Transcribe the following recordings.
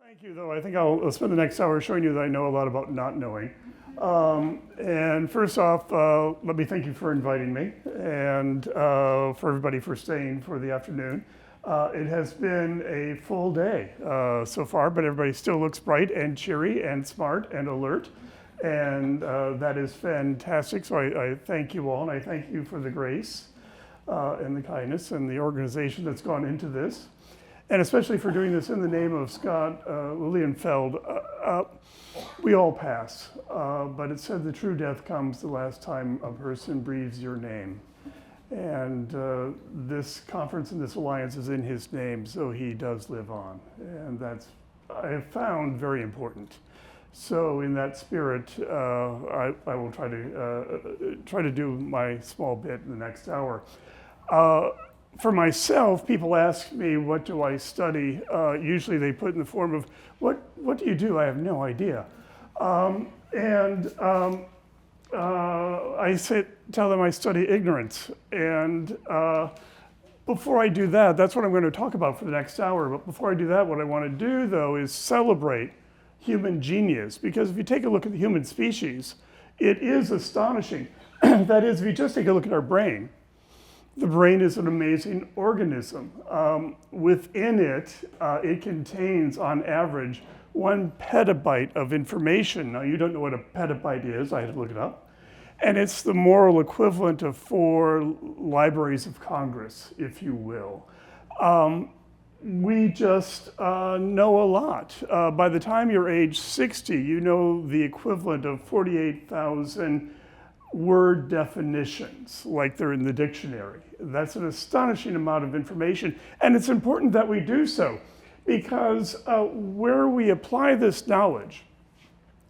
Thank you, though. I think I'll spend the next hour showing you that I know a lot about not knowing. And first off, let me thank you for inviting me and for everybody for staying for the afternoon. It has been a full day so far, but everybody still looks bright and cheery and smart and alert. And that is fantastic. So I thank you all, and I thank you for the grace and the kindness and the organization that's gone into this. And especially for doing this in the name of Scott Lilienfeld. We all pass, but it said the true death comes the last time a person breathes your name. And this conference and this alliance is in his name, so he does live on. And that's, I have found, very important. So in that spirit, I will try to do my small bit in the next hour. For myself, people ask me, what do I study? Usually they put in the form of, what do you do? I have no idea. I tell them I study ignorance. And before I do that, that's what I'm going to talk about for the next hour. But before I do that, what I want to do, though, is celebrate human genius. Because if you take a look at the human species, it is astonishing. That is, if you just take a look at our brain, the brain is an amazing organism. Within it, it contains, on average, 1 petabyte of information. Now, you don't know what a petabyte is. I had to look it up. And it's the moral equivalent of 4 libraries of Congress, if you will. We just know a lot. By the time you're age 60, you know the equivalent of 48,000 word definitions, like they're in the dictionary. That's an astonishing amount of information, and it's important that we do so, because where we apply this knowledge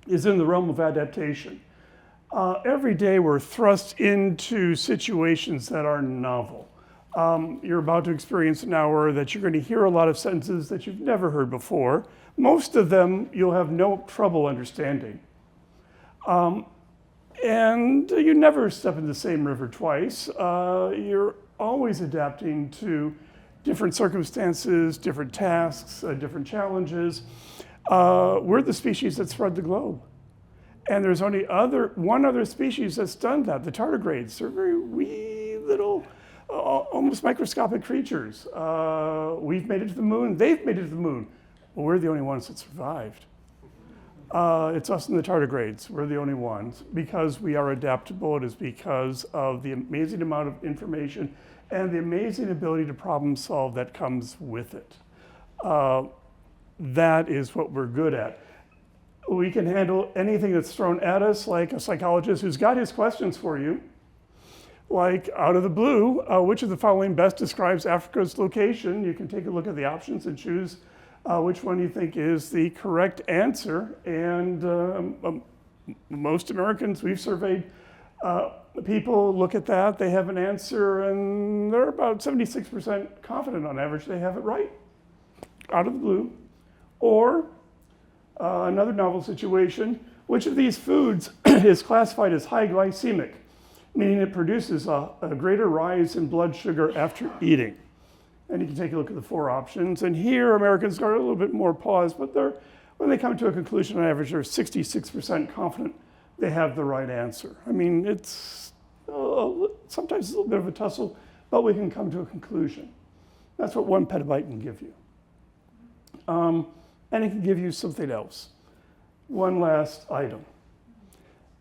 is in the realm of adaptation. Every day we're thrust into situations that are novel. You're about to experience an hour that you're going to hear a lot of sentences that you've never heard before. Most of them you'll have no trouble understanding. And you never step in the same river twice. You're always adapting to different circumstances, different tasks, different challenges. We're the species that spread the globe. And there's only one other species that's done that, the tardigrades. They're very wee little, almost microscopic creatures. We've made it to the moon, they've made it to the moon. Well, we're the only ones that survived. It's us and the tardigrades. We're the only ones. Because we are adaptable, it is because of the amazing amount of information and the amazing ability to problem solve that comes with it. That is what we're good at. We can handle anything that's thrown at us, like a psychologist who's got his questions for you. Like, out of the blue, which of the following best describes Africa's location? You can take a look at the options and choose which one you think is the correct answer. And most Americans, we've surveyed people, look at that, they have an answer, and they're about 76% confident on average they have it right, out of the blue. Or another novel situation, which of these foods is classified as high glycemic, meaning it produces a greater rise in blood sugar after eating? And you can take a look at the 4 options. And here, Americans are a little bit more paused, but when they come to a conclusion, on average, they're 66% confident they have the right answer. I mean, it's sometimes a little bit of a tussle, but we can come to a conclusion. That's what 1 petabyte can give you. And it can give you something else. One last item.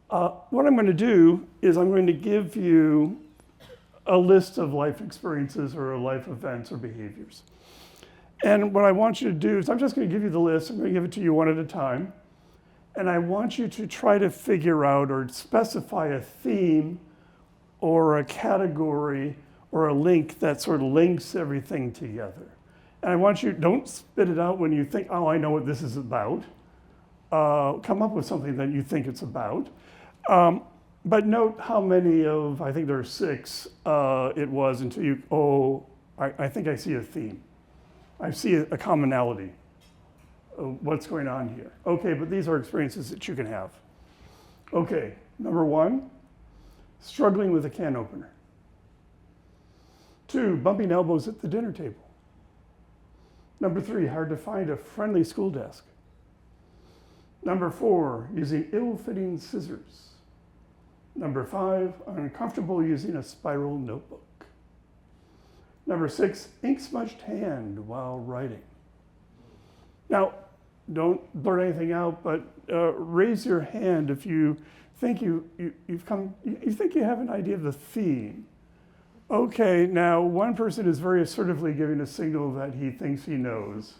What I'm going to do is I'm going to give you a list of life experiences or life events or behaviors. And what I want you to do is I'm just going to give you the list. I'm going to give it to you one at a time. And I want you to try to figure out or specify a theme or a category or a link that sort of links everything together. And I want you, don't spit it out when you think, oh, I know what this is about. Come up with something that you think it's about. But note how many of, I think there are 6, it was until you, I think I see a theme. I see a commonality of what's going on here. Okay, but these are experiences that you can have. Okay, number 1, struggling with a can opener. 2, bumping elbows at the dinner table. Number 3, hard to find a friendly school desk. Number 4, using ill-fitting scissors. Number 5, uncomfortable using a spiral notebook. Number 6, ink-smudged hand while writing. Now, don't blurt anything out, but raise your hand if you think you think you have an idea of the theme. Okay, now one person is very assertively giving a signal that he thinks he knows.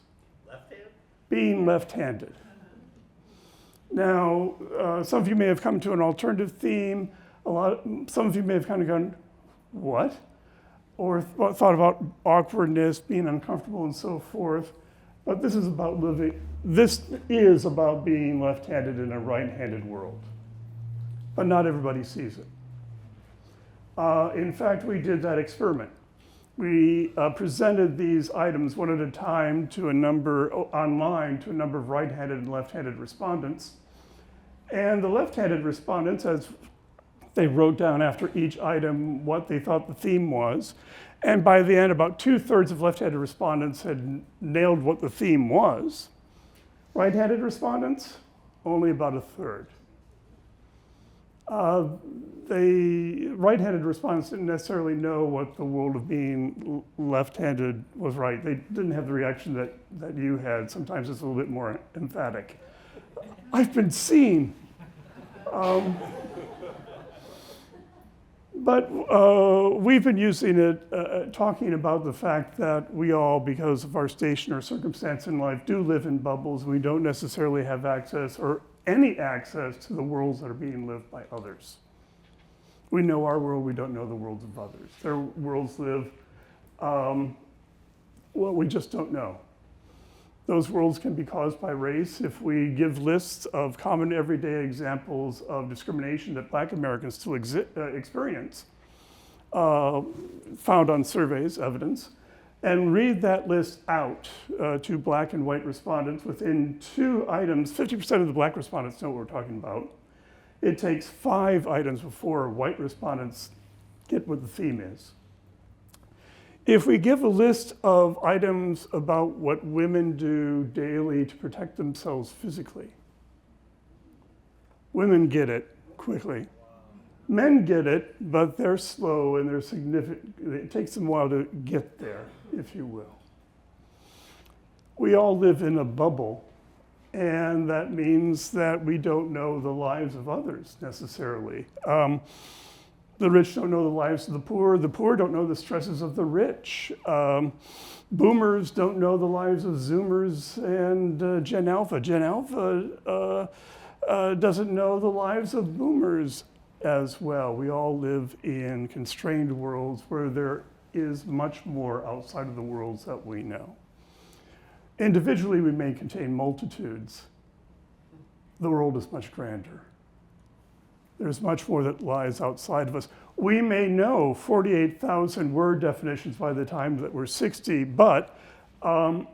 Left-handed? Being left-handed. Now, some of you may have come to an alternative theme. Some of you may have kind of gone, what? Or thought about awkwardness, being uncomfortable, and so forth. But this is about being left-handed in a right-handed world. But not everybody sees it. In fact, we did that experiment. We presented these items one at a time to a number online to a number of right-handed and left-handed respondents. And the left-handed respondents, as they wrote down after each item what they thought the theme was. And by the end, about 2/3 of left-handed respondents had nailed what the theme was. Right-handed respondents, only about 1/3. The right-handed respondents didn't necessarily know what the world of being left-handed was right. They didn't have the reaction that you had. Sometimes it's a little bit more emphatic. I've been seen. But we've been using it, talking about the fact that we all, because of our station or circumstance in life, do live in bubbles. We don't necessarily have access or any access to the worlds that are being lived by others. We know our world, we don't know the worlds of others. Their worlds live, we just don't know. Those worlds can be caused by race. If we give lists of common everyday examples of discrimination that Black Americans still experience, found on surveys, evidence, and read that list out to Black and white respondents within 2 items, 50% of the Black respondents know what we're talking about. It takes 5 items before white respondents get what the theme is. If we give a list of items about what women do daily to protect themselves physically, women get it quickly. Men get it, but they're slow and they're significant. It takes them a while to get there, if you will. We all live in a bubble, and that means that we don't know the lives of others necessarily. The rich don't know the lives of the poor don't know the stresses of the rich. Boomers don't know the lives of Zoomers and Gen Alpha. Gen Alpha doesn't know the lives of Boomers as well. We all live in constrained worlds where there is much more outside of the worlds that we know. Individually, we may contain multitudes. The world is much grander. There's much more that lies outside of us. We may know 48,000 word definitions by the time that we're 60, but the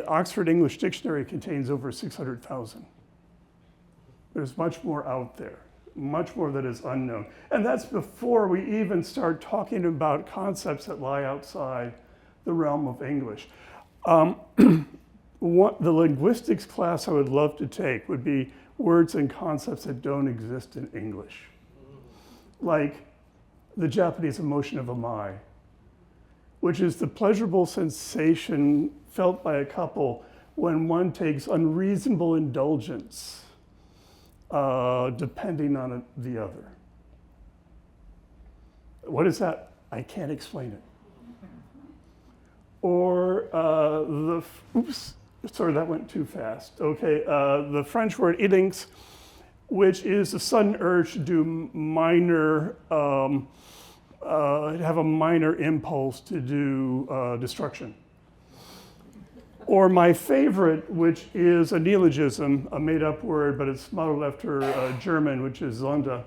Oxford English Dictionary contains over 600,000. There's much more out there, much more that is unknown. And that's before we even start talking about concepts that lie outside the realm of English. The linguistics class I would love to take would be words and concepts that don't exist in English. Like the Japanese emotion of amai, which is the pleasurable sensation felt by a couple when one takes unreasonable indulgence, depending on the other. What is that? I can't explain it. Or oops, sorry, that went too fast. Okay, the French word ilinx, which is a sudden urge to do minor, have a minor impulse to do destruction. Or my favorite, which is a neologism, a made-up word, but it's modeled after German, which is Zonda,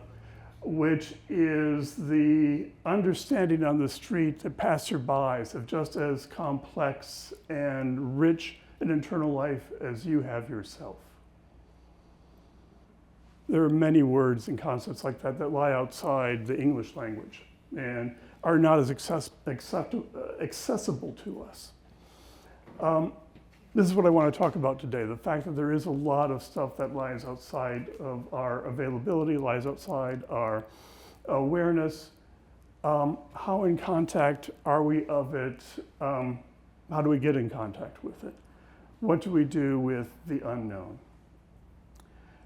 which is the understanding on the street that passerbys have just as complex and rich an internal life as you have yourself. There are many words and concepts like that that lie outside the English language and are not as accessible to us. This is what I want to talk about today, the fact that there is a lot of stuff that lies outside of our availability, lies outside our awareness. How in contact are we of it? How do we get in contact with it? What do we do with the unknown?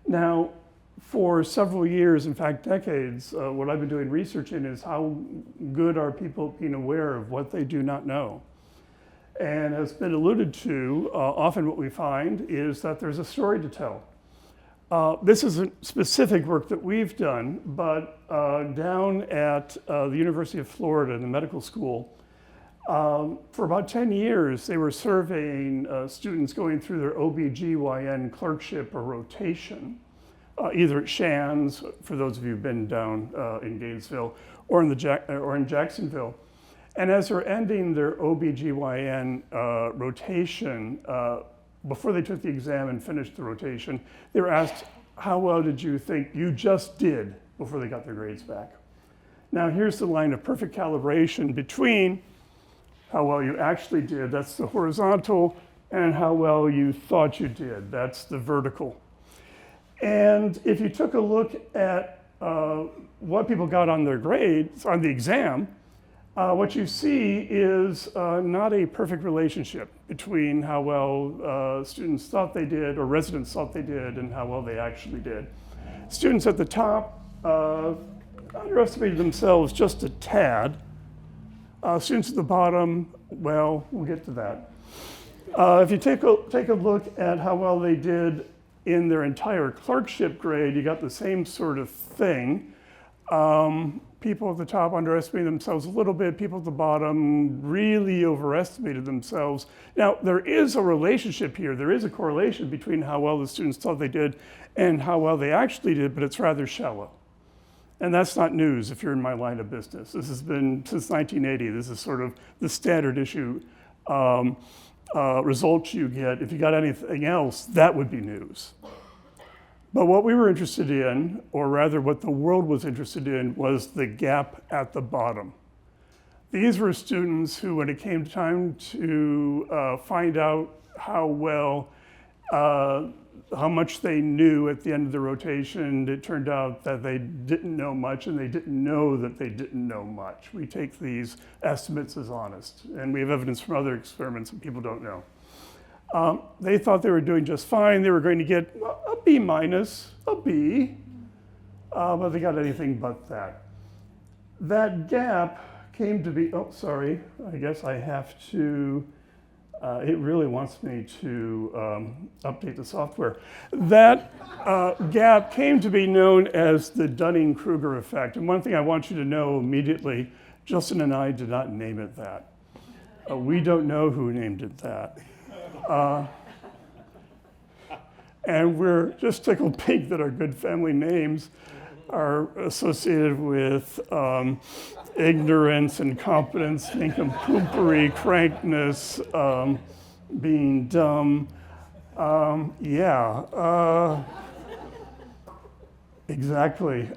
Now, for several years, in fact decades, what I've been doing research in is how good are people being aware of what they do not know. And as been alluded to, often what we find is that there's a story to tell. This isn't specific work that we've done, but down at the University of Florida in the medical school, for about 10 years, they were surveying students going through their OB/GYN clerkship or rotation, either at Shands, for those of you who've been down in Gainesville, or in Jacksonville. And as they're ending their OB/GYN rotation, before they took the exam and finished the rotation, they were asked, how well did you think you just did before they got their grades back? Now here's the line of perfect calibration between how well you actually did, that's the horizontal, and how well you thought you did, that's the vertical. And if you took a look at what people got on their grades, on the exam, what you see is not a perfect relationship between how well students thought they did or residents thought they did and how well they actually did. Students at the top underestimated themselves just a tad. Students at the bottom, well, we'll get to that. If you take a look at how well they did in their entire clerkship grade, you got the same sort of thing. People at the top underestimated themselves a little bit. People at the bottom really overestimated themselves. Now, there is a relationship here. There is a correlation between how well the students thought they did and how well they actually did, but it's rather shallow. And that's not news if you're in my line of business. This has been since 1980. This is sort of the standard issue results you get. If you got anything else, that would be news. But what we were interested in, or rather what the world was interested in, was the gap at the bottom. These were students who, when it came time to find out how well, how much they knew at the end of the rotation, it turned out that they didn't know much and they didn't know that they didn't know much. We take these estimates as honest, and we have evidence from other experiments that people don't know. They thought they were doing just fine. They were going to get a B minus, a B, but they got anything but that. That gap came to be, oh, sorry, I guess I have to, it really wants me to update the software. That gap came to be known as the Dunning-Kruger effect. And one thing I want you to know immediately, Justin and I did not name it that. We don't know who named it that. And we're just tickled pink that our good family names are associated with ignorance, incompetence, nincompoopery, crankness, being dumb. Exactly.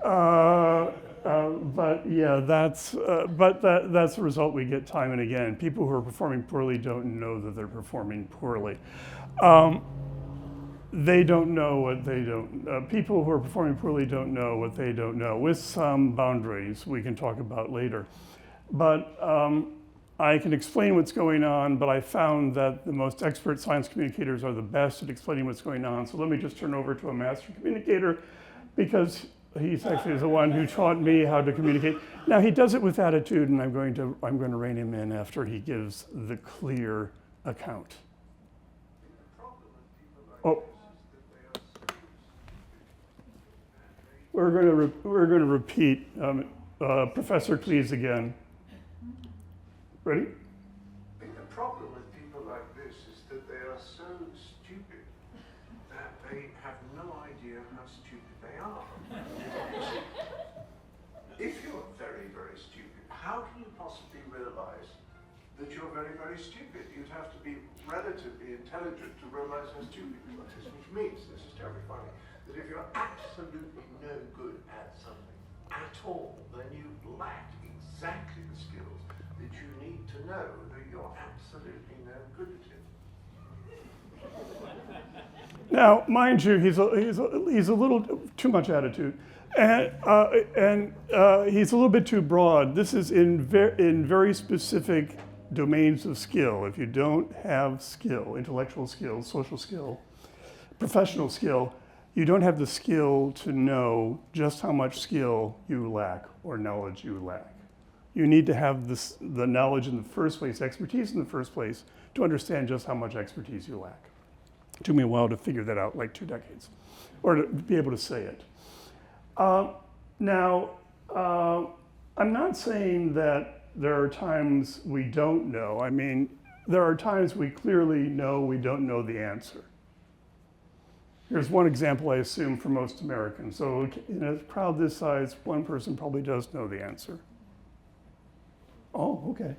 But yeah, that's the result we get time and again. People who are performing poorly don't know that they're performing poorly. They don't know what they don't. People who are performing poorly don't know what they don't know, with some boundaries we can talk about later. But I can explain what's going on, but I found that the most expert science communicators are the best at explaining what's going on. So let me just turn over to a master communicator, because he's actually the one who taught me how to communicate. Now he does it with attitude, and I'm going to rein him in after he gives the clear account. Oh, we're going to repeat Professor Cleese again. Ready? The problem with people like this is that they are so stupid that they have no idea how stupid they are. If you're very, very stupid, how can you possibly realize that you're very, very stupid? You'd have to be relatively intelligent to realize how stupid you are, which means, this is terribly funny, that if you're absolutely no good at something at all, then you lack exactly the skills that you need to know that you're absolutely no good at it. Now, mind you, he's a little too much attitude, and he's a little bit too broad. This is in very specific domains of skill. If you don't have skill, intellectual skill, social skill, professional skill, you don't have the skill to know just how much skill you lack or knowledge you lack. You need to have the knowledge in the first place, expertise in the first place, to understand just how much expertise you lack. It took me a while to figure that out, like 2 decades, or to be able to say it. Now, I'm not saying that there are times we don't know. I mean, there are times we clearly know we don't know the answer. Here's one example I assume for most Americans. So in a crowd this size, one person probably does know the answer. Oh, okay.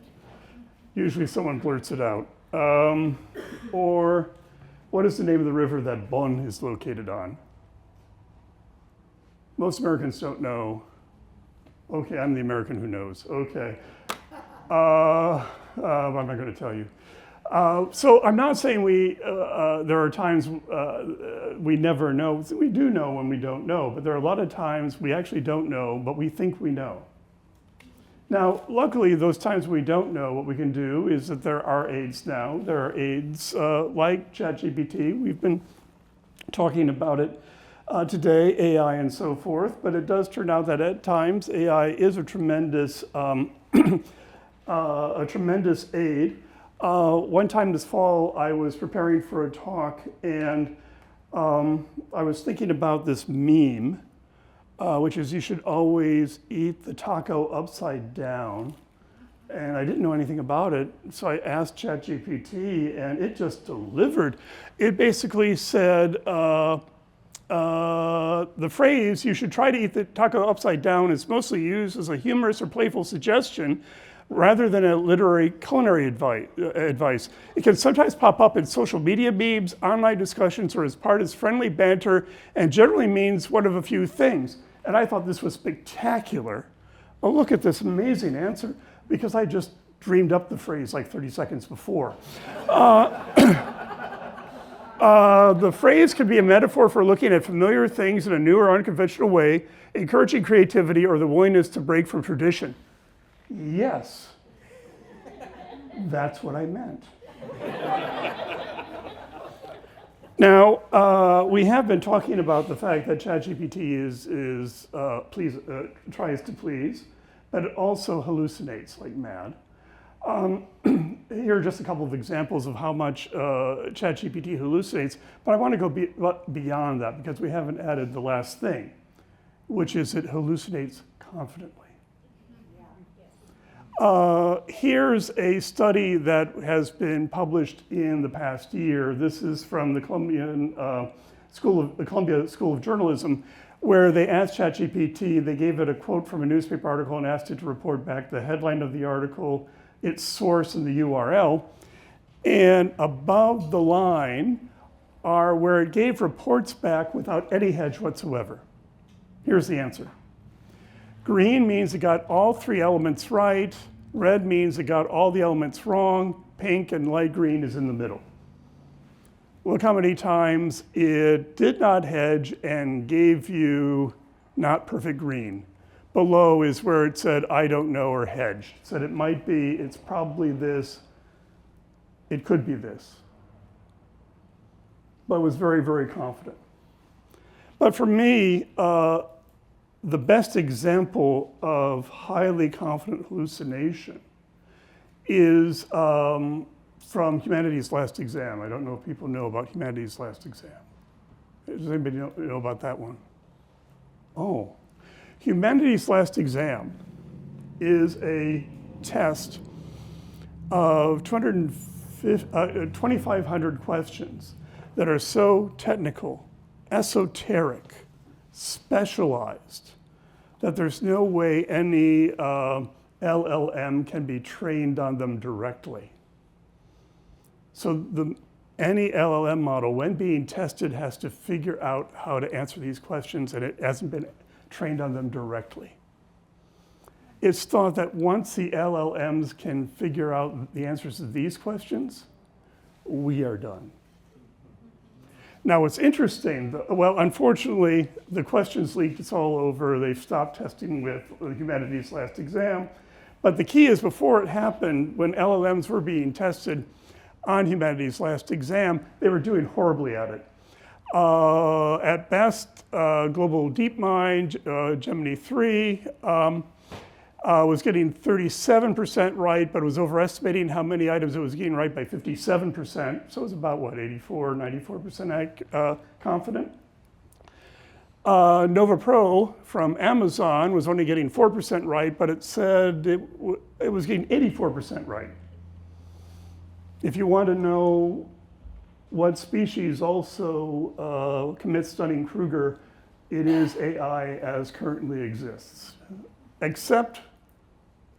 Usually someone blurts it out. Or what is the name of the river that Bonn is located on? Most Americans don't know. Okay, I'm the American who knows. Okay. I'm not going to tell you. So I'm not saying there are times we never know. We do know when we don't know, but there are a lot of times we actually don't know, but we think we know. Now, luckily, those times we don't know, what we can do is that there are aids now. There are aids like ChatGPT. We've been talking about it today, AI and so forth, but it does turn out that at times AI is a tremendous aid. One time this fall, I was preparing for a talk, and I was thinking about this meme, which is you should always eat the taco upside down. And I didn't know anything about it, so I asked ChatGPT, and it just delivered. It basically said, the phrase, you should try to eat the taco upside down, is mostly used as a humorous or playful suggestion rather than a literary culinary advice. It can sometimes pop up in social media memes, online discussions, or as part of friendly banter, and generally means one of a few things. And I thought this was spectacular. Oh, look at this amazing answer, because I just dreamed up the phrase like 30 seconds before. The phrase could be a metaphor for looking at familiar things in a new or unconventional way, encouraging creativity or the willingness to break from tradition. Yes, that's what I meant. Now, we have been talking about the fact that ChatGPT tries to please, but it also hallucinates like mad. Here are just a couple of examples of how much ChatGPT hallucinates, but I want to go beyond that because we haven't added the last thing, which is it hallucinates confidently. Here's a study that has been published in the past year. This is from the Columbia School of Journalism, where they asked ChatGPT, they gave it a quote from a newspaper article and asked it to report back the headline of the article, its source, and the URL. And above the line are where it gave reports back without any hedge whatsoever. Here's the answer. Green means it got all 3 elements right. Red means it got all the elements wrong. Pink and light green is in the middle. Look how many times it did not hedge and gave you not perfect green. Below is where it said, I don't know, or hedge. It said it might be, it's probably this, it could be this. But was very, very confident. But for me, the best example of highly confident hallucination is from Humanities Last Exam. I don't know if people know about Humanities Last Exam. Does anybody know about that one? Oh, Humanities Last Exam is a test of 2,500 questions that are so technical, esoteric, specialized, that there's no way any LLM can be trained on them directly. So any LLM model, when being tested, has to figure out how to answer these questions, and it hasn't been trained on them directly. It's thought that once the LLMs can figure out the answers to these questions, we are done. Now, what's interesting, well, unfortunately, the questions leaked, it's all over. They've stopped testing with the humanities last exam. But the key is before it happened, when LLMs were being tested on humanities last exam, they were doing horribly at it. At best, Global DeepMind, Gemini 3, was getting 37% right, but was overestimating how many items it was getting right by 57%. So it was about, what, 84, 94% confident. Nova Pro from Amazon was only getting 4% right, but it said it was getting 84% right. If you want to know what species also commits Dunning-Kruger, it is AI as currently exists. Except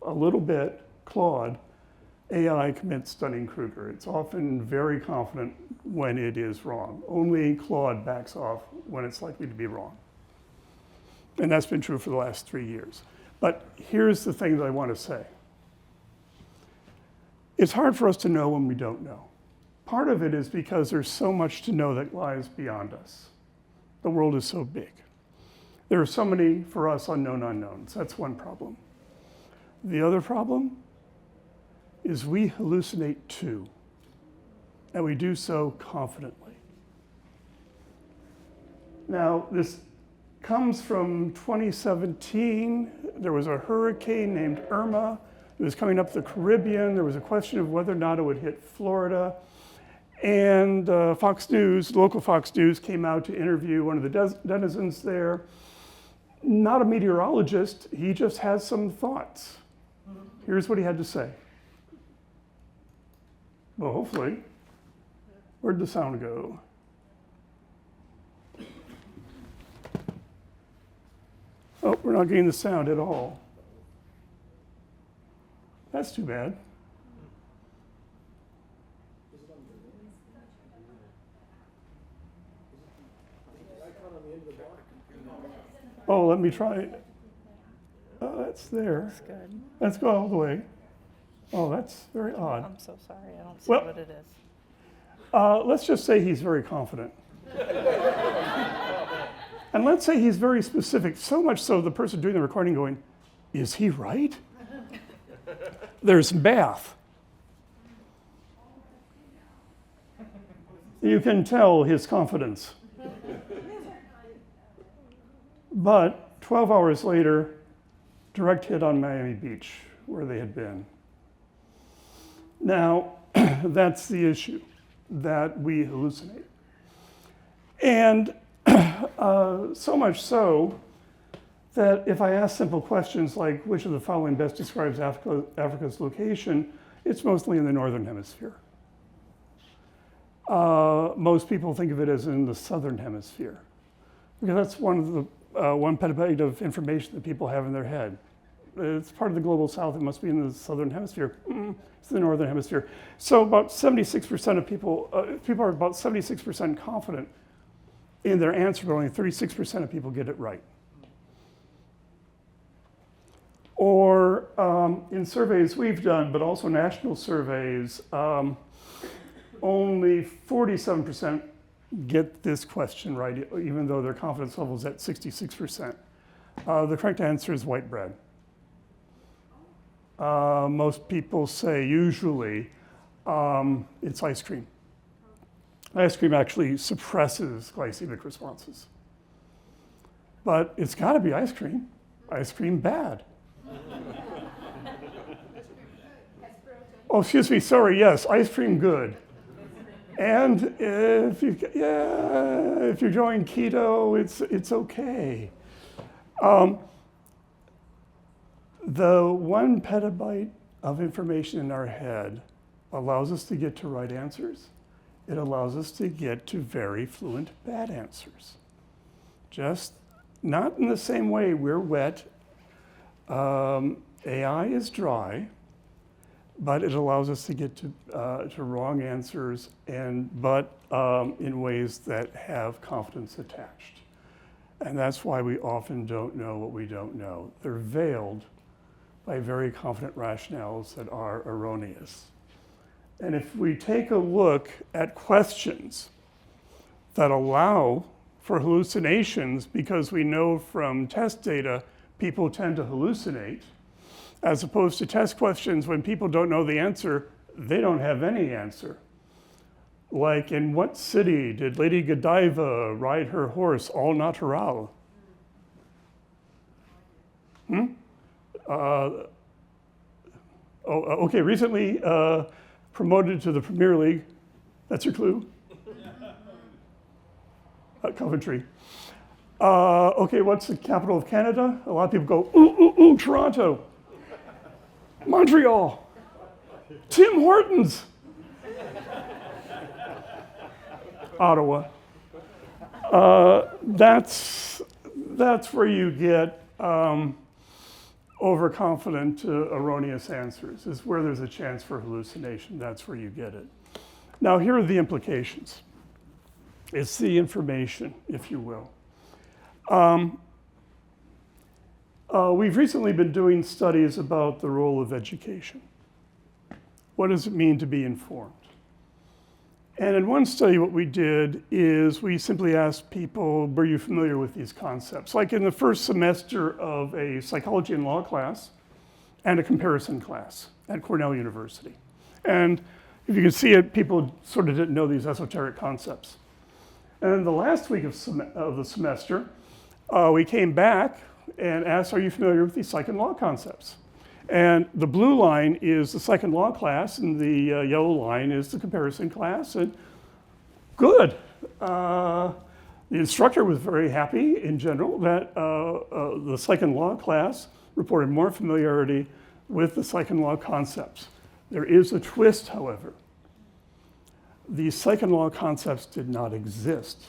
a little bit, Claude, AI commits Dunning-Kruger. It's often very confident when it is wrong. Only Claude backs off when it's likely to be wrong. And that's been true for the last 3 years. But here's the thing that I want to say. It's hard for us to know when we don't know. Part of it is because there's so much to know that lies beyond us. The world is so big. There are so many, for us, unknown unknowns. That's one problem. The other problem is we hallucinate too, and we do so confidently. Now, this comes from 2017. There was a hurricane named Irma. It was coming up the Caribbean. There was a question of whether or not it would hit Florida. And Fox News, local Fox News, came out to interview one of the denizens there. Not a meteorologist, he just has some thoughts. Here's what he had to say. Well, hopefully. Where'd the sound go? Oh, we're not getting the sound at all. That's too bad. Oh, let me try it. Oh, that's there. That's good. Let's go all the way. Oh, that's very odd. I'm so sorry, I don't see Well- what it is. Let's just say he's very confident. And let's say he's very specific, so much so the person doing the recording going, is he right? There's math. You can tell his confidence. But 12 hours later, direct hit on Miami Beach, where they had been. Now, that's the issue, that we hallucinate. And so much so that if I ask simple questions like, which of the following best describes Africa's location, it's mostly in the northern hemisphere. Most people think of it as in the southern hemisphere, because that's one of the 1 petabyte of information that people have in their head. It's part of the global south, it must be in the southern hemisphere. It's the northern hemisphere. So about 76% of people are about 76% confident in their answer, but only 36% of people get it right. Or in surveys we've done, but also national surveys, only 47% get this question right, even though their confidence level is at 66%. The correct answer is white bread. Most people say usually it's ice cream. Ice cream actually suppresses glycemic responses. But it's gotta be ice cream. Ice cream bad. Oh, excuse me, sorry, yes, ice cream good. And if you're going keto, it's okay. The 1 petabyte of information in our head allows us to get to right answers. It allows us to get to very fluent bad answers. Just not in the same way we're wet. AI is dry, but it allows us to get to wrong answers, but in ways that have confidence attached. And that's why we often don't know what we don't know. They're veiled by very confident rationales that are erroneous. And if we take a look at questions that allow for hallucinations because we know from test data people tend to hallucinate, as opposed to test questions when people don't know the answer, they don't have any answer. Like, in what city did Lady Godiva ride her horse au natural? Okay, recently promoted to the Premier League. That's your clue? Coventry. Okay, what's the capital of Canada? A lot of people go, ooh, Toronto. Montreal. Tim Hortons. Ottawa. That's where you get overconfident, erroneous answers, is where there's a chance for hallucination. That's where you get it. Now, here are the implications. It's the information, if you will. We've recently been doing studies about the role of education. What does it mean to be informed? And in one study, what we did is we simply asked people, were you familiar with these concepts? Like in the first semester of a psychology and law class and a comparison class at Cornell University. And if you can see it, people sort of didn't know these esoteric concepts. And in the last week of the semester, we came back and asked, are you familiar with these psych and law concepts? And the blue line is the psych and law class, and the yellow line is the comparison class. And good. The instructor was very happy in general that the psych and law class reported more familiarity with the psych and law concepts. There is a twist, however. These psych and law concepts did not exist.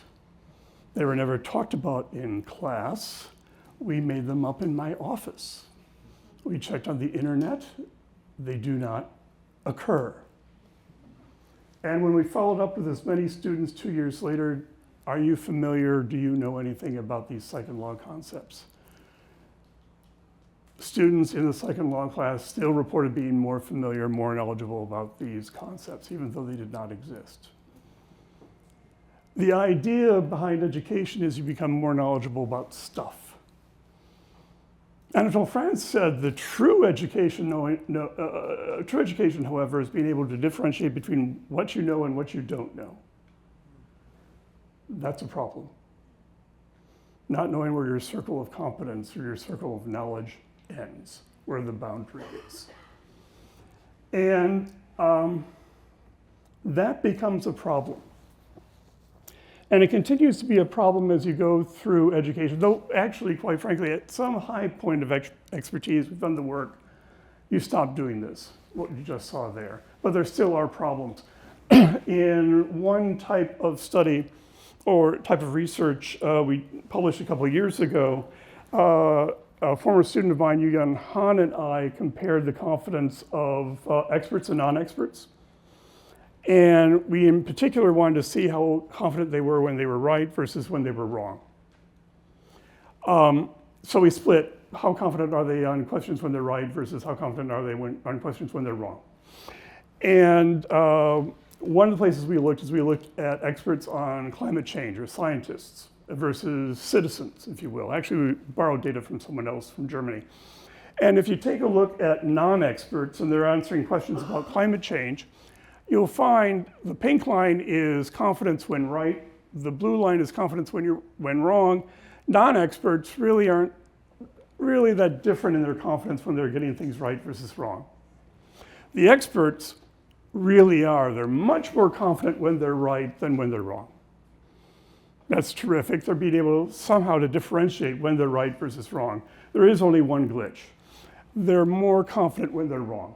They were never talked about in class. We made them up in my office. We checked on the internet. They do not occur. And when we followed up with as many students 2 years later, are you familiar, do you know anything about these psych and law concepts? Students in the psych and law class still reported being more familiar, more knowledgeable about these concepts, even though they did not exist. The idea behind education is you become more knowledgeable about stuff. Anatole France said the true education, however, is being able to differentiate between what you know and what you don't know. That's a problem. Not knowing where your circle of competence or your circle of knowledge ends, where the boundary is. And that becomes a problem. And it continues to be a problem as you go through education, though actually, quite frankly, at some high point of expertise, we've done the work, you stop doing this, what you just saw there. But there still are problems. In one type of study or type of research we published a couple of years ago, a former student of mine, Yuyan Han, and I compared the confidence of experts and non-experts. And we in particular wanted to see how confident they were when they were right versus when they were wrong. So we split how confident are they on questions when they're right versus how confident are they on questions when they're wrong. And one of the places we looked is we looked at experts on climate change, or scientists, versus citizens, if you will. Actually, we borrowed data from someone else from Germany. And if you take a look at non-experts and they're answering questions about climate change, you'll find the pink line is confidence when right, the blue line is confidence when wrong. Non-experts really aren't really that different in their confidence when they're getting things right versus wrong. The experts really are. They're much more confident when they're right than when they're wrong. That's terrific. They're being able somehow to differentiate when they're right versus wrong. There is only one glitch. They're more confident when they're wrong.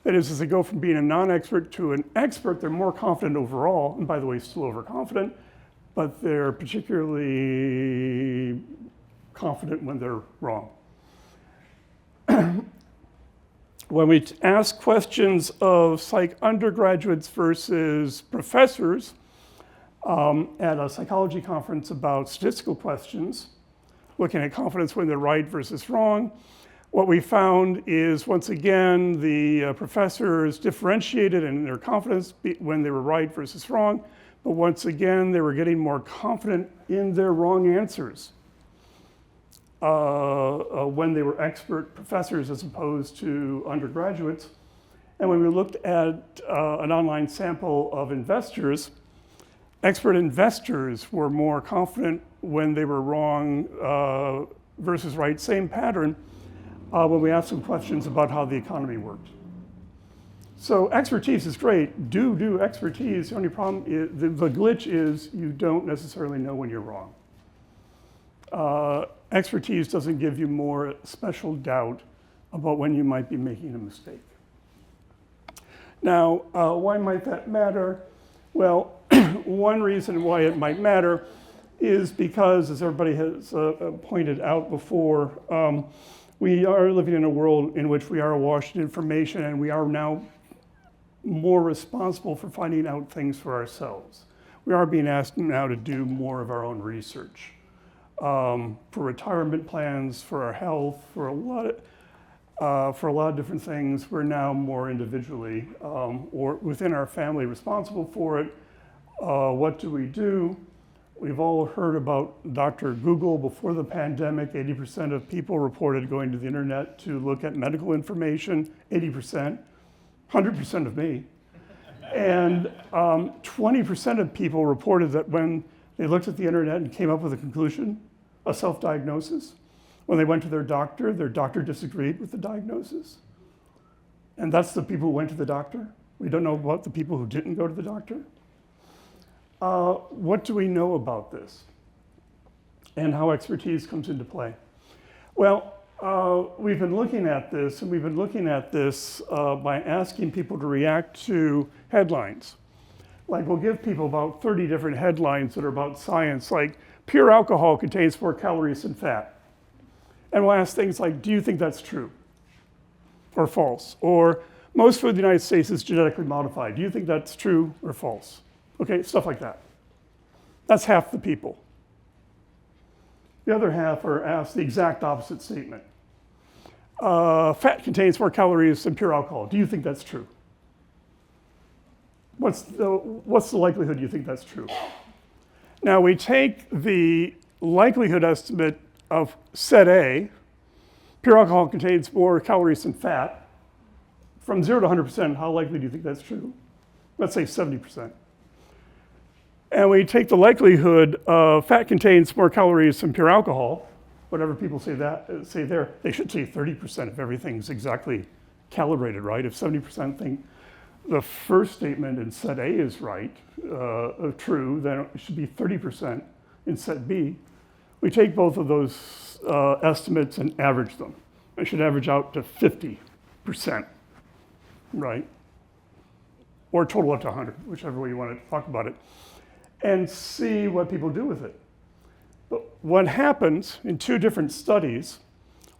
That is, as they go from being a non-expert to an expert, they're more confident overall, and by the way, still overconfident, but they're particularly confident when they're wrong. When we ask questions of psych undergraduates versus professors at a psychology conference about statistical questions, looking at confidence when they're right versus wrong, what we found is, once again, the professors differentiated in their confidence when they were right versus wrong, but once again, they were getting more confident in their wrong answers when they were expert professors as opposed to undergraduates. And when we looked at an online sample of investors, expert investors were more confident when they were wrong versus right, same pattern, when we asked them questions about how the economy worked. So expertise is great, do expertise. The only problem is, the glitch is you don't necessarily know when you're wrong. Expertise doesn't give you more special doubt about when you might be making a mistake. Now, why might that matter? Well, one reason why it might matter is because, as everybody has pointed out before, we are living in a world in which we are awash in information, and we are now more responsible for finding out things for ourselves. We are being asked now to do more of our own research. For retirement plans, for our health, for a lot of different things, we're now more individually or within our family responsible for it. What do we do? We've all heard about Dr. Google. Before the pandemic, 80% of people reported going to the internet to look at medical information, 80%, 100% of me. And 20% of people reported that when they looked at the internet and came up with a conclusion, a self-diagnosis, when they went to their doctor disagreed with the diagnosis. And that's the people who went to the doctor. We don't know about the people who didn't go to the doctor. What do we know about this and how expertise comes into play? Well, we've been looking at this, and we've been looking at this by asking people to react to headlines. Like, we'll give people about 30 different headlines that are about science, like pure alcohol contains more calories than fat. And we'll ask things like, do you think that's true or false? Or most food in the United States is genetically modified. Do you think that's true or false? Okay, stuff like that. That's half the people. The other half are asked the exact opposite statement. Fat contains more calories than pure alcohol. Do you think that's true? What's the likelihood you think that's true? Now we take the likelihood estimate of set A, pure alcohol contains more calories than fat, from 0 to 100%, how likely do you think that's true? Let's say 70%. And we take the likelihood of fat contains more calories than pure alcohol, whatever people say there, they should say 30% if everything's exactly calibrated, right? If 70% think the first statement in set A is right, true, then it should be 30% in set B. We take both of those estimates and average them. It should average out to 50%, right? Or total up to 100, whichever way you want to talk about it, and see what people do with it. But what happens in two different studies,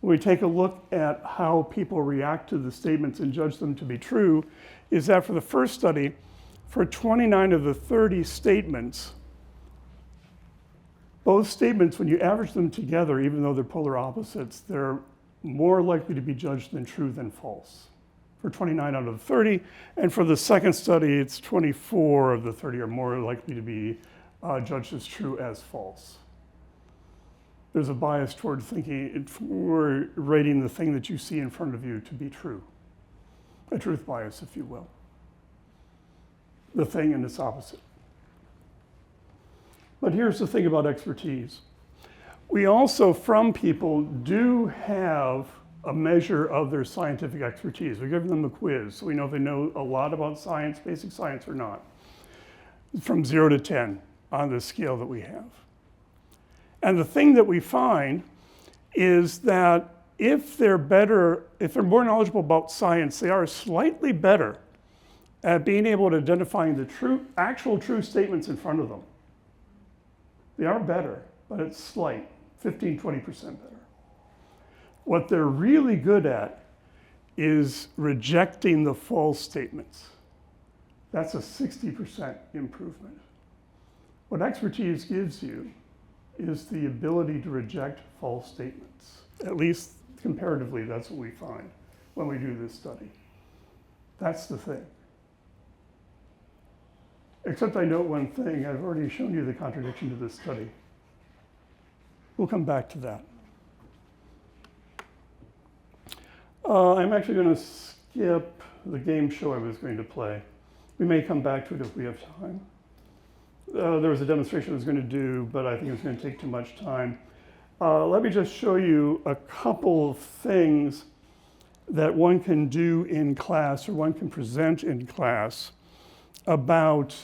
when we take a look at how people react to the statements and judge them to be true, is that for the first study, for 29 of the 30 statements, both statements, when you average them together, even though they're polar opposites, they're more likely to be judged than true than false. For 29 out of the 30, and for the second study, it's 24 of the 30 are more likely to be judged as true as false. There's a bias toward thinking, we're rating the thing that you see in front of you to be true. A truth bias, if you will. The thing and its opposite. But here's the thing about expertise. We also, from people, do have a measure of their scientific expertise. We give them a quiz, so we know if they know a lot about science, basic science or not, from 0 to 10 on the scale that we have. And the thing that we find is that if they're more knowledgeable about science, they are slightly better at being able to identify the actual true statements in front of them. They are better, but it's slight, 15, 20% better. What they're really good at is rejecting the false statements. That's a 60% improvement. What expertise gives you is the ability to reject false statements. At least comparatively, that's what we find when we do this study. That's the thing. Except I note one thing, I've already shown you the contradiction to this study. We'll come back to that. I'm actually going to skip the game show I was going to play. We may come back to it if we have time. There was a demonstration I was going to do, but I think it's going to take too much time. Let me just show you a couple of things that one can do in class or one can present in class about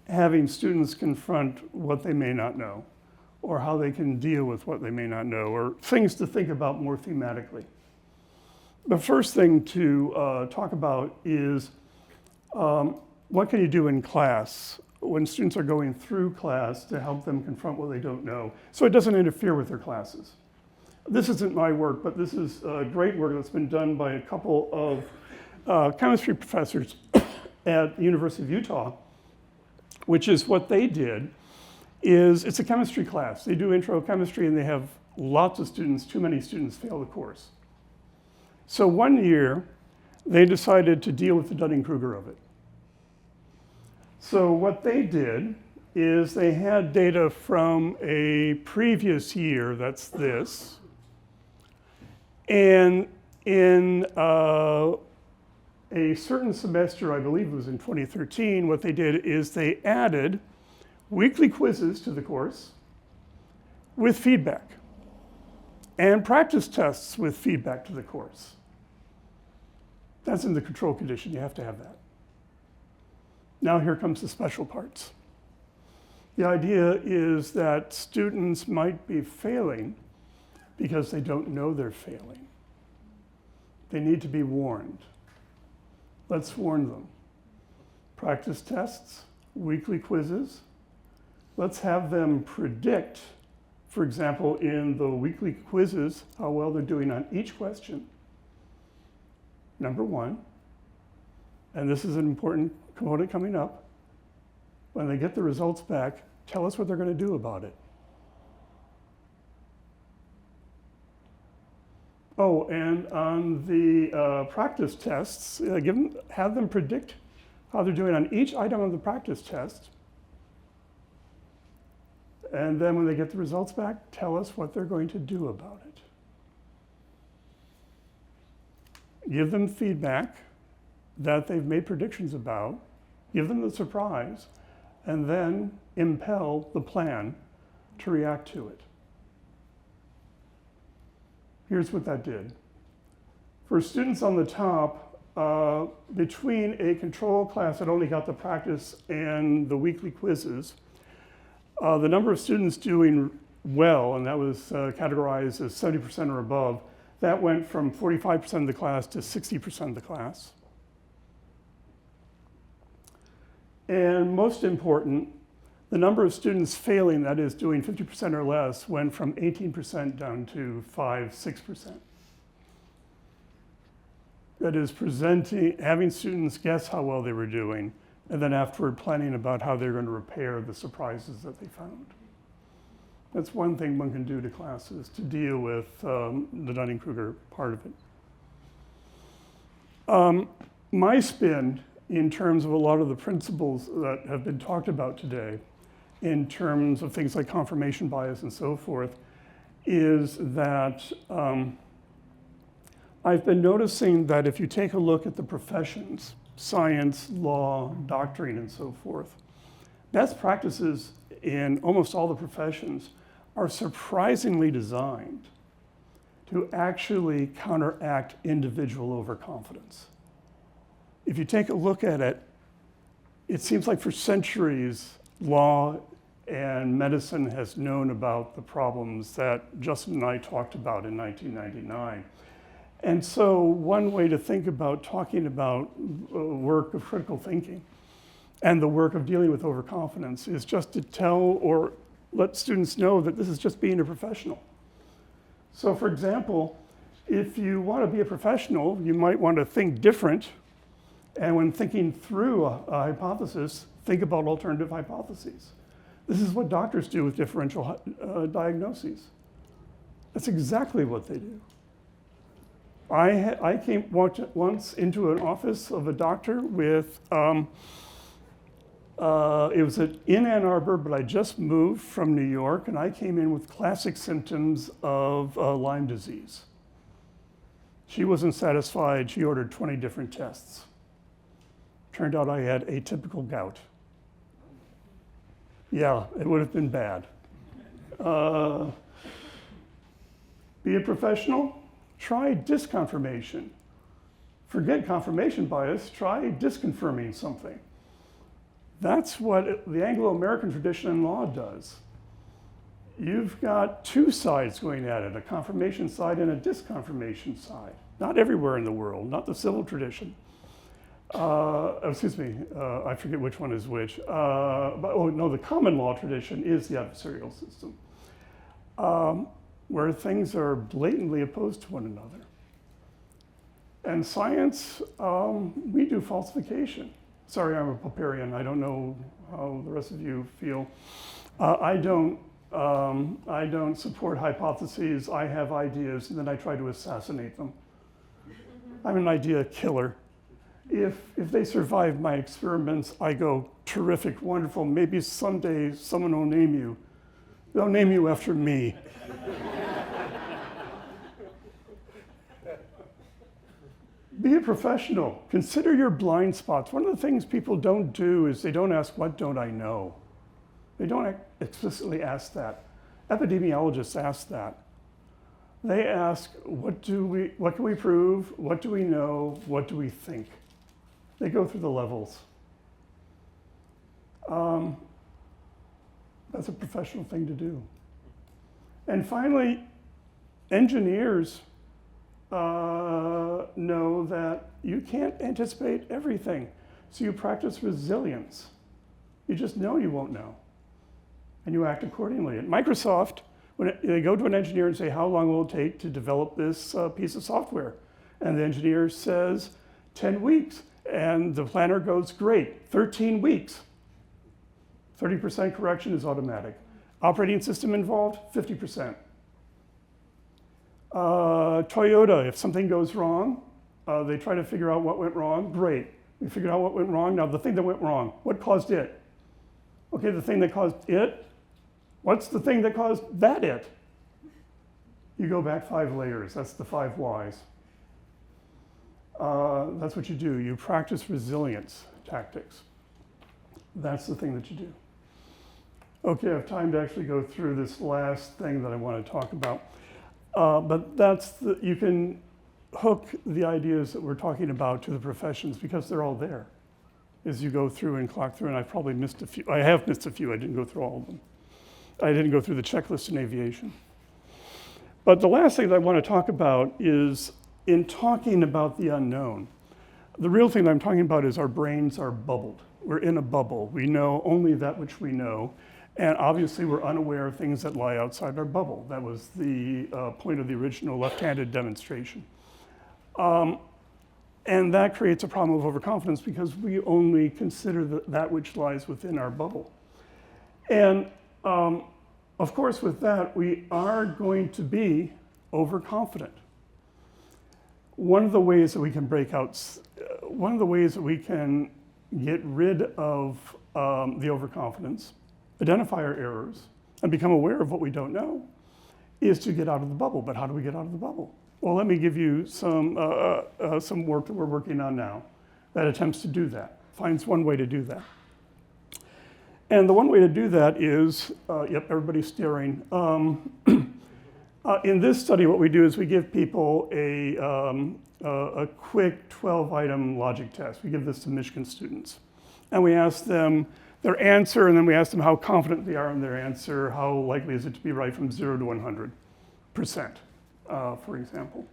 having students confront what they may not know, or how they can deal with what they may not know, or things to think about more thematically. The first thing to talk about is what can you do in class when students are going through class to help them confront what they don't know, so it doesn't interfere with their classes. This isn't my work, but this is great work that's been done by a couple of chemistry professors at the University of Utah, which is what they did is, it's a chemistry class. They do intro chemistry and they have lots of students, too many students fail the course. So one year, they decided to deal with the Dunning-Kruger of it. So what they did is they had data from a previous year, that's this, and in a certain semester, I believe it was in 2013, what they did is they added weekly quizzes to the course with feedback and practice tests with feedback to the course. That's in the control condition, you have to have that. Now here comes the special parts. The idea is that students might be failing because they don't know they're failing. They need to be warned. Let's warn them. Practice tests, weekly quizzes. Let's have them predict, for example, in the weekly quizzes, how well they're doing on each question. Number one, and this is an important component coming up, when they get the results back, tell us what they're going to do about it. Oh, and on the practice tests, have them predict how they're doing on each item of the practice test. And then when they get the results back, tell us what they're going to do about it. Give them feedback that they've made predictions about, give them the surprise, and then impel the plan to react to it. Here's what that did. For students on the top, between a control class that only got the practice and the weekly quizzes, the number of students doing well, and that was categorized as 70% or above, that went from 45% of the class to 60% of the class. And most important, the number of students failing, that is doing 50% or less, went from 18% down to 5-6%. That is having students guess how well they were doing, and then afterward planning about how they're going to repair the surprises that they found. That's one thing one can do to classes to deal with the Dunning-Kruger part of it. My spin in terms of a lot of the principles that have been talked about today, in terms of things like confirmation bias and so forth, is that I've been noticing that if you take a look at the professions, science, law, doctrine, and so forth, best practices in almost all the professions are surprisingly designed to actually counteract individual overconfidence. If you take a look at it, it seems like for centuries, law and medicine has known about the problems that Justin and I talked about in 1999. And so one way to think about talking about work of critical thinking and the work of dealing with overconfidence is just to tell or let students know that this is just being a professional. So for example, if you want to be a professional, you might want to think different. And when thinking through a hypothesis, think about alternative hypotheses. This is what doctors do with differential diagnoses. That's exactly what they do. I came once into an office of a doctor with It was in Ann Arbor, but I just moved from New York, and I came in with classic symptoms of Lyme disease. She wasn't satisfied. She ordered 20 different tests. Turned out I had atypical gout. Yeah, it would have been bad. Be a professional, try disconfirmation. Forget confirmation bias, try disconfirming something. That's what the Anglo-American tradition in law does. You've got two sides going at it, a confirmation side and a disconfirmation side. Not everywhere in the world, not the civil tradition. I forget which one is which. The common law tradition is the adversarial system, where things are blatantly opposed to one another. And science, we do falsification. Sorry, I'm a Popperian. I don't know how the rest of you feel. I don't support hypotheses. I have ideas, and then I try to assassinate them. I'm an idea killer. If they survive my experiments, I go, terrific, wonderful. Maybe someday someone will name you. They'll name you after me. Be a professional. Consider your blind spots. One of the things people don't do is they don't ask, what don't I know? They don't explicitly ask that. Epidemiologists ask that. They ask, what can we prove? What do we know? What do we think? They go through the levels. That's a professional thing to do. And finally, engineers know that you can't anticipate everything. So you practice resilience. You just know you won't know. And you act accordingly. At Microsoft, when they go to an engineer and say, how long will it take to develop this piece of software? And the engineer says, 10 weeks. And the planner goes, great, 13 weeks. 30% correction is automatic. Operating system involved, 50%. Toyota, if something goes wrong, they try to figure out what went wrong. Great, we figured out what went wrong. Now the thing that went wrong, what caused it? Okay, the thing that caused it, what's the thing that caused that it? You go back 5 layers, that's the 5 whys. That's what you do. You practice resilience tactics. That's the thing that you do. Okay, I have time to actually go through this last thing that I want to talk about. But you can hook the ideas that we're talking about to the professions because they're all there as you go through and clock through. And I've probably missed a few. I have missed a few. I didn't go through all of them. I didn't go through the checklist in aviation. But the last thing that I want to talk about is in talking about the unknown. The real thing that I'm talking about is our brains are bubbled. We're in a bubble. We know only that which we know. And obviously, we're unaware of things that lie outside our bubble. That was the point of the original left-handed demonstration. And that creates a problem of overconfidence because we only consider that which lies within our bubble. And of course, with that, we are going to be overconfident. One of the ways that we can one of the ways that we can get rid of the overconfidence, identify our errors, and become aware of what we don't know, is to get out of the bubble. But how do we get out of the bubble? Well, let me give you some work that we're working on now that attempts to do that, finds one way to do that. And the one way to do that is, everybody's staring. In this study, what we do is we give people a quick 12-item logic test. We give this to Michigan students. And we ask them their answer, and then we ask them how confident they are in their answer, how likely is it to be right from 0 to 100%, for example.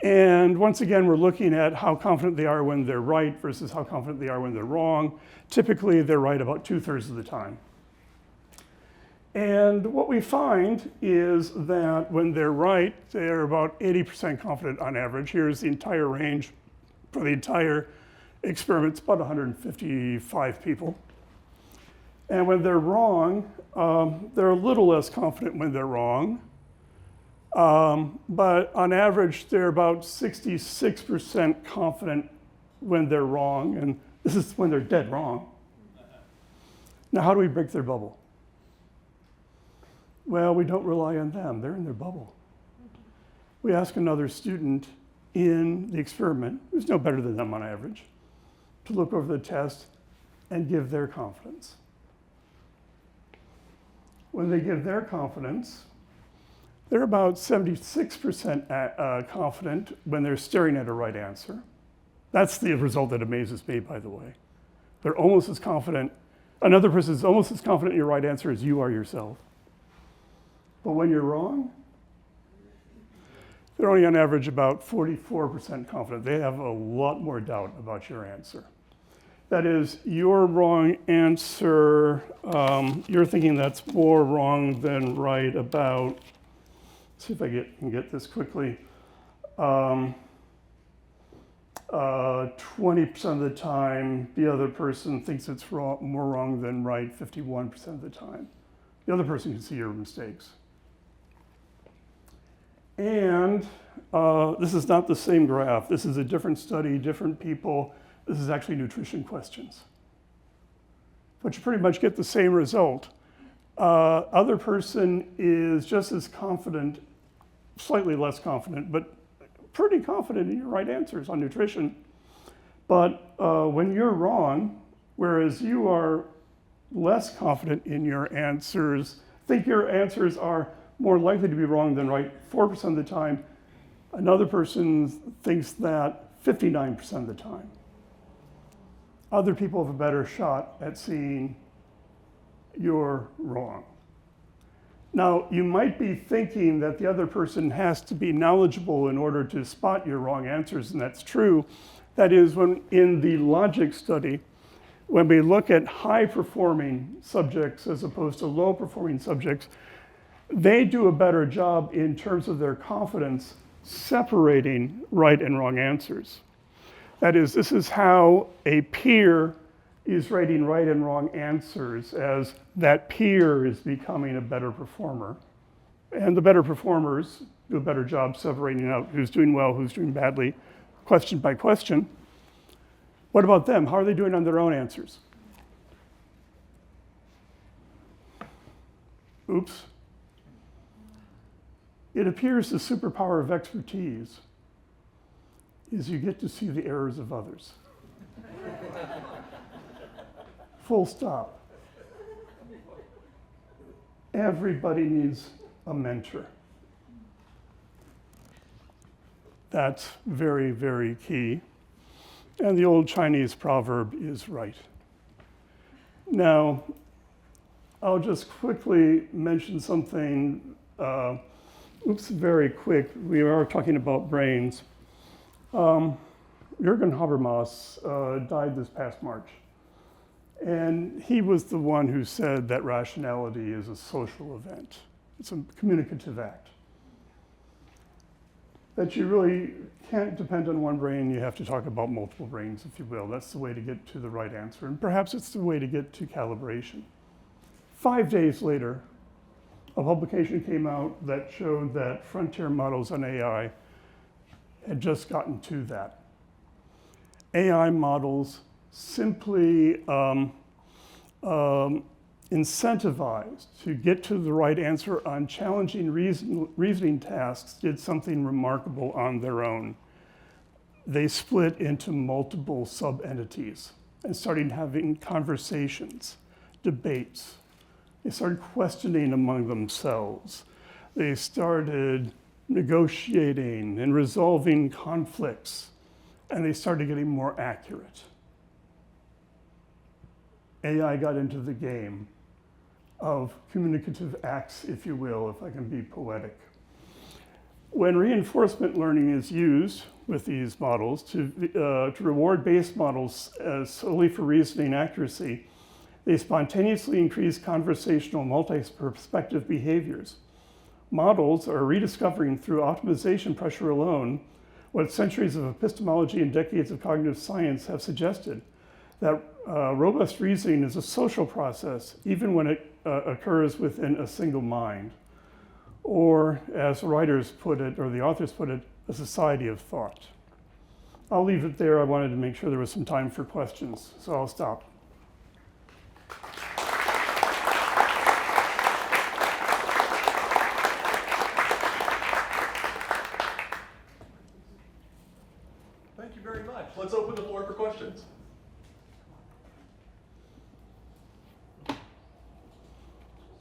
And once again, we're looking at how confident they are when they're right versus how confident they are when they're wrong. Typically, they're right about 2/3 of the time. And what we find is that when they're right, they're about 80% confident on average. Here's the entire range for the entire experiment. It's about 155 people. And when they're wrong, they're a little less confident when they're wrong. But on average, they're about 66% confident when they're wrong. And this is when they're dead wrong. Now, how do we break their bubble? Well, we don't rely on them. They're in their bubble. We ask another student in the experiment, who's no better than them on average, to look over the test and give their confidence. When they give their confidence, they're about 76% confident when they're staring at a right answer. That's the result that amazes me, by the way. They're almost as confident, another person is almost as confident in your right answer as you are yourself. But when you're wrong, they're only on average about 44% confident. They have a lot more doubt about your answer. That is, your wrong answer, you're thinking that's more wrong than right about, let's see if I can get this quickly, 20% of the time, the other person thinks it's more wrong than right 51% of the time. The other person can see your mistakes. And this is not the same graph. This is a different study, different people. This is actually nutrition questions. But you pretty much get the same result. Other person is just as confident, slightly less confident, but pretty confident in your right answers on nutrition. But when you're wrong, whereas you are less confident in your answers, think your answers are more likely to be wrong than right 4% of the time, another person thinks that 59% of the time. Other people have a better shot at seeing you're wrong. Now, you might be thinking that the other person has to be knowledgeable in order to spot your wrong answers, and that's true. That is, when in the logic study, when we look at high-performing subjects as opposed to low-performing subjects, they do a better job in terms of their confidence separating right and wrong answers. That is, this is how a peer is rating right and wrong answers as that peer is becoming a better performer. And the better performers do a better job separating out who's doing well, who's doing badly, question by question. What about them? How are they doing on their own answers? Oops. It appears the superpower of expertise is you get to see the errors of others. Full stop. Everybody needs a mentor. That's very, very key. And the old Chinese proverb is right. Now, I'll just quickly mention something, very quick. We are talking about brains. Jürgen Habermas died this past March. And he was the one who said that rationality is a social event. It's a communicative act. That you really can't depend on one brain, you have to talk about multiple brains, if you will. That's the way to get to the right answer. And perhaps it's the way to get to calibration. 5 days later, a publication came out that showed that frontier models on AI had just gotten to that. AI models simply incentivized to get to the right answer on challenging reasoning tasks did something remarkable on their own. They split into multiple sub-entities and started having conversations, debates. They started questioning among themselves. They started negotiating and resolving conflicts, and they started getting more accurate. AI got into the game of communicative acts, if you will, if I can be poetic. When reinforcement learning is used with these models to reward base models solely for reasoning accuracy, they spontaneously increase conversational multi-perspective behaviors. Models are rediscovering through optimization pressure alone what centuries of epistemology and decades of cognitive science have suggested, that robust reasoning is a social process, even when it occurs within a single mind. Or, as the writers put it, or the authors put it, a society of thought. I'll leave it there. I wanted to make sure there was some time for questions, so I'll stop. open the floor for questions.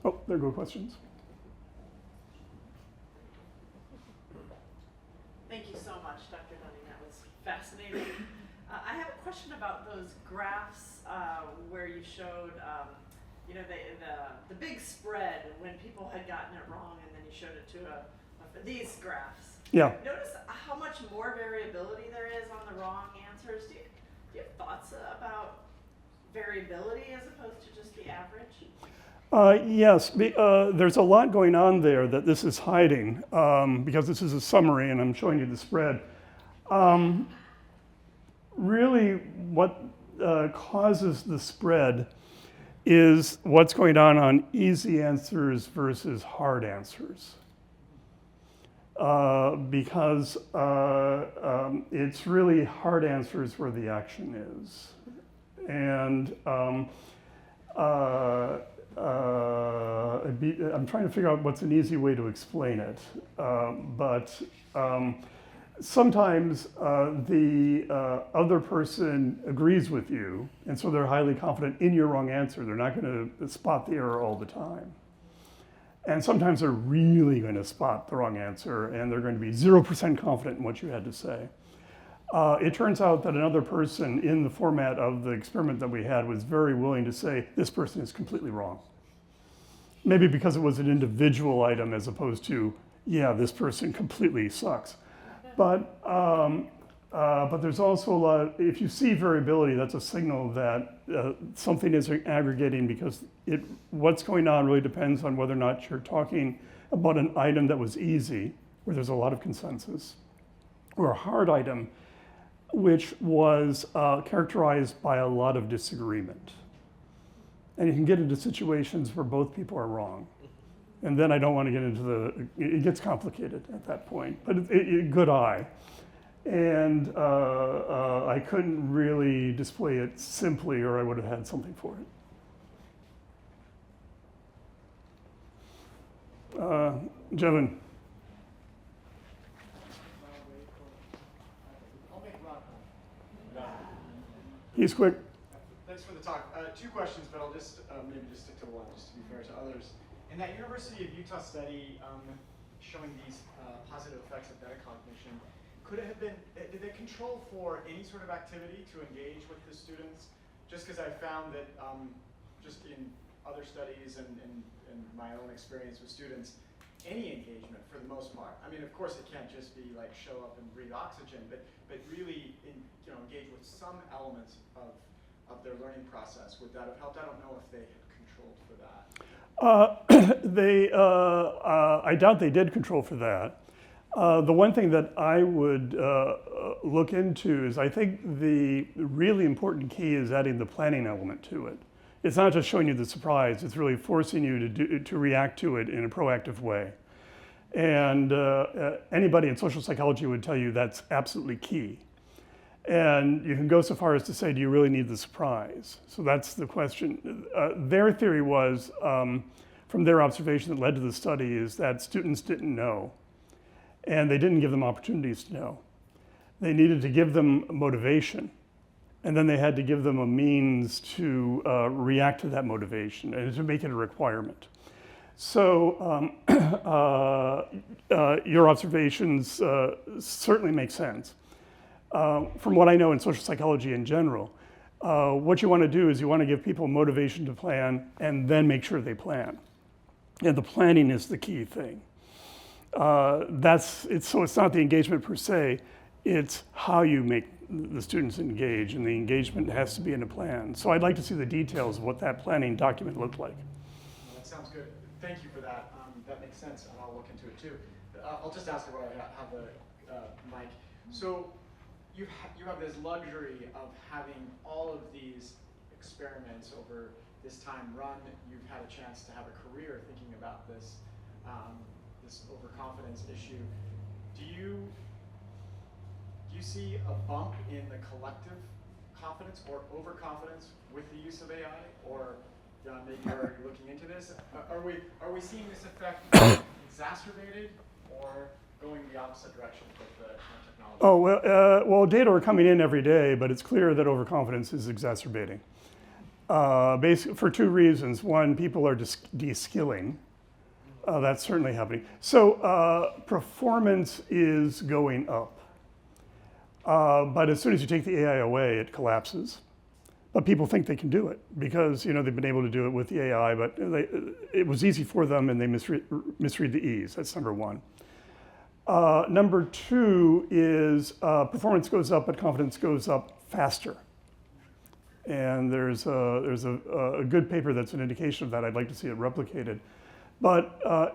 Oh, there go questions. Thank you so much, Dr. Dunning. That was fascinating. I have a question about those graphs where you showed, you know, the big spread when people had gotten it wrong, and then you showed it to these graphs. Yeah. Notice how much more variability there is on the wrong answers. Do you have thoughts about variability as opposed to just the average? Yes, there's a lot going on there that this is hiding because this is a summary and I'm showing you the spread. Really, what causes the spread is what's going on easy answers versus hard answers. Because it's really hard answers where the action is. And I'm trying to figure out what's an easy way to explain it. Sometimes the other person agrees with you, and so they're highly confident in your wrong answer. They're not going to spot the error all the time. And sometimes they're really going to spot the wrong answer, and they're going to be 0% confident in what you had to say. It turns out that another person in the format of the experiment that we had was very willing to say, this person is completely wrong. Maybe because it was an individual item as opposed to, yeah, this person completely sucks. But there's also a lot, if you see variability, that's a signal that something is aggregating because what's going on really depends on whether or not you're talking about an item that was easy, where there's a lot of consensus, or a hard item, which was characterized by a lot of disagreement. And you can get into situations where both people are wrong. And then I don't want to get into it gets complicated at that point, but good eye. And I couldn't really display it simply or I would have had something for it. Jevin. He's quick. Thanks for the talk. Two questions, but I'll just maybe just stick to one, just to be fair to others. In that University of Utah study showing these positive effects of metacognition, could it have been, did they control for any sort of activity to engage with the students? Just because I found that just in other studies and my own experience with students, any engagement for the most part. I mean, of course, it can't just be like show up and breathe oxygen, but really engage with some elements of their learning process. Would that have helped? I don't know if they had controlled for that. I doubt they did control for that. The one thing that I would look into is I think the really important key is adding the planning element to it. It's not just showing you the surprise, it's really forcing you to react to it in a proactive way. And anybody in social psychology would tell you that's absolutely key. And you can go so far as to say, do you really need the surprise? So that's the question. Their theory was, from their observation that led to the study, is that students didn't know. And they didn't give them opportunities to know. They needed to give them motivation. And then they had to give them a means to react to that motivation and to make it a requirement. So your observations certainly make sense. From what I know in social psychology in general, what you want to do is you want to give people motivation to plan and then make sure they plan. And the planning is the key thing. So it's not the engagement per se, it's how you make the students engage, and the engagement has to be in a plan. So I'd like to see the details of what that planning document looked like. Well, that sounds good. Thank you for that. That makes sense, and I'll look into it too. I'll just ask it while I have the mic. So you have this luxury of having all of these experiments over this time run. You've had a chance to have a career thinking about this this overconfidence issue. Do you see a bump in the collective confidence or overconfidence with the use of AI? Or maybe are you looking into this? Are we seeing this effect exacerbated, or going the opposite direction with the technology? Oh, well, data are coming in every day, but it's clear that overconfidence is exacerbating. Basically, for two reasons. One, people are de-skilling. That's certainly happening. So performance is going up. But as soon as you take the AI away, it collapses. But people think they can do it because they've been able to do it with the AI, but it was easy for them and they misread the E's. That's number one. Number two is performance goes up, but confidence goes up faster. And there's a good paper that's an indication of that. I'd like to see it replicated. But I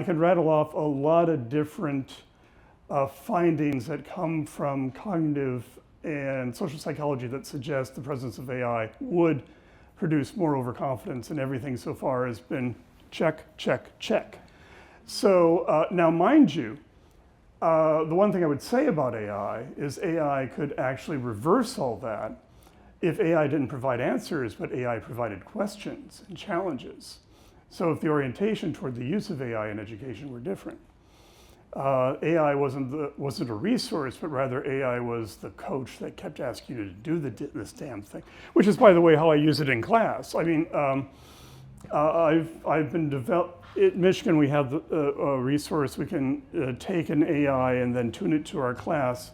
can rattle off a lot of different findings that come from cognitive and social psychology that suggest the presence of AI would produce more overconfidence, and everything so far has been check, check, check. So now, mind you, the one thing I would say about AI is AI could actually reverse all that if AI didn't provide answers, but AI provided questions and challenges. So if the orientation toward the use of AI in education were different. AI wasn't a resource, but rather AI was the coach that kept asking you to do this damn thing, which is, by the way, how I use it in class. I mean, I've been at Michigan, we have a resource. We can take an AI and then tune it to our class.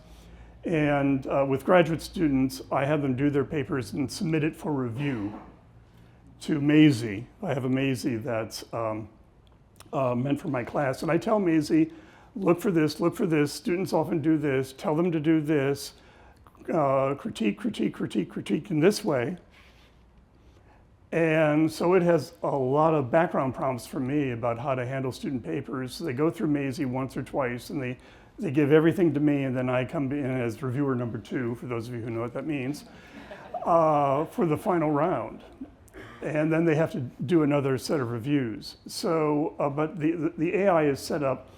And with graduate students, I have them do their papers and submit it for review to Maisie. I have a Maisie that's meant for my class. And I tell Maisie, look for this, students often do this, tell them to do this, critique in this way. And so it has a lot of background prompts for me about how to handle student papers. So they go through Maisie once or twice, and they give everything to me, and then I come in as reviewer number 2, for those of you who know what that means, for the final round. And then they have to do another set of reviews. So, but the AI is set up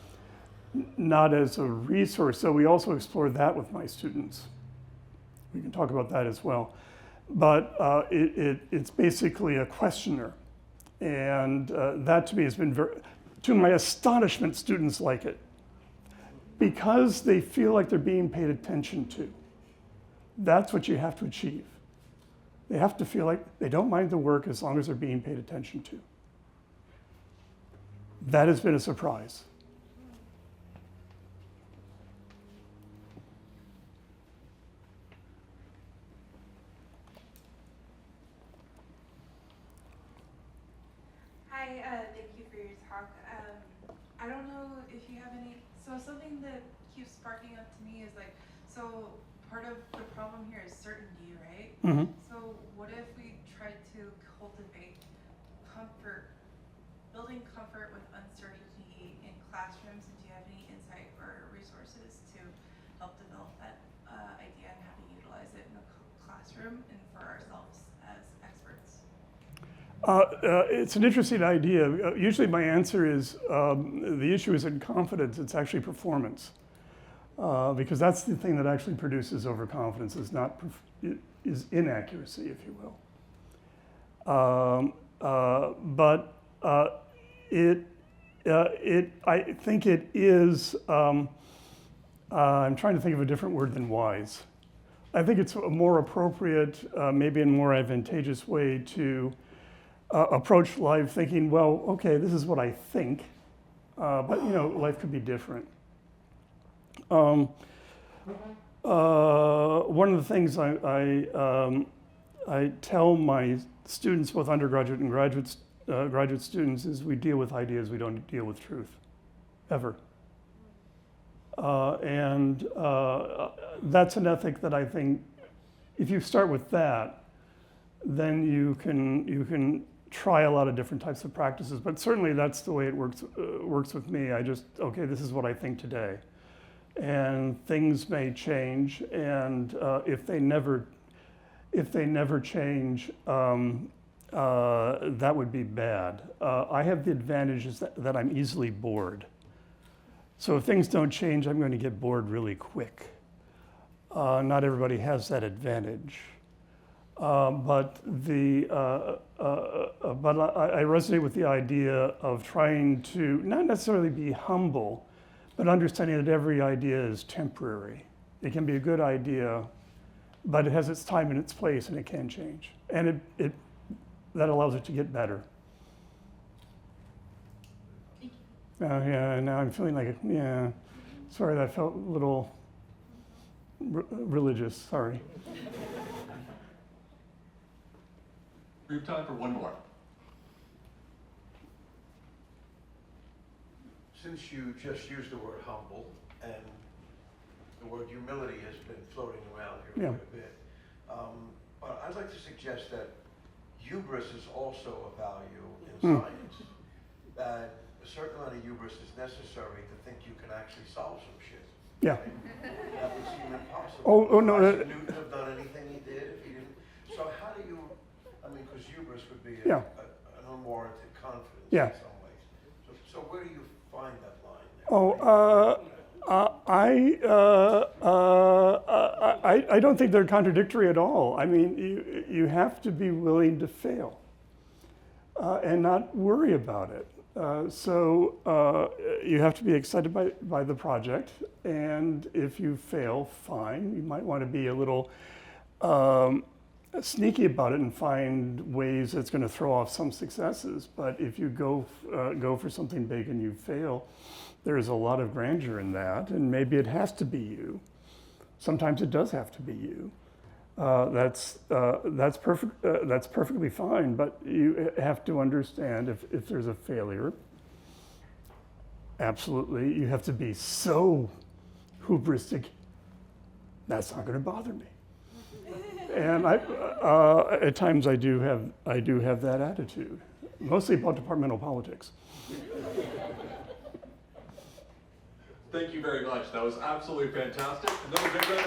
not as a resource, so we also explore that with my students. We can talk about that as well. But it's basically a questioner. And that to me has been to my astonishment, students like it. Because they feel like they're being paid attention to. That's what you have to achieve. They have to feel like they don't mind the work as long as they're being paid attention to. That has been a surprise. Hi, thank you for your talk. I don't know if you have any, so something that keeps sparking up to me is like, so part of the problem here is certainty, right? Mm-hmm. So what if we tried to cultivate comfort, building comfort with uncertainty in classrooms? And do you have any insight or resources to help develop that idea and how to utilize it in a classroom and for ourselves as experts? It's an interesting idea. Usually my answer is, the issue isn't confidence, it's actually performance. Because that's the thing that actually produces overconfidence, is inaccuracy, if you will. I think it is, I'm trying to think of a different word than wise. I think it's a more appropriate, maybe a more advantageous way to approach life thinking, well, okay, this is what I think, but life could be different. One of the things I tell my students, both undergraduate and graduate students, is we deal with ideas, we don't deal with truth, ever. And that's an ethic that I think, if you start with that, then you can try a lot of different types of practices. But certainly that's the way it works with me. Okay, this is what I think today. And things may change, and if they never change, that would be bad. I have the advantage is that I'm easily bored. So if things don't change, I'm going to get bored really quick. Not everybody has that advantage. But I resonate with the idea of trying to not necessarily be humble, but understanding that every idea is temporary. It can be a good idea, but it has its time and its place, and it can change. And that allows it to get better. Yeah, now I'm feeling like, sorry, that felt a little religious, sorry. We have time for one more. Since you just used the word humble, and the word humility has been floating around here quite a bit, but I'd like to suggest that hubris is also a value in science. That a certain amount of hubris is necessary to think you can actually solve some shit. Yeah. That would seem impossible. Oh, no. Isaac Newton have done anything he did if he didn't. So how do you, because hubris would be an unwarranted confidence in some ways. So where do you find that line there? I don't think they're contradictory at all. I mean, you have to be willing to fail and not worry about it. So you have to be excited by the project, and if you fail, fine. You might want to be a little sneaky about it and find ways that's going to throw off some successes. But if you go for something big and you fail, there's a lot of grandeur in that, and maybe it has to be you. Sometimes it does have to be you. That's perfect. That's perfectly fine. But you have to understand if there's a failure. Absolutely, you have to be so hubristic. That's not going to bother me. And at times I do have that attitude, mostly about departmental politics. Thank you very much. That was absolutely fantastic. Another big round.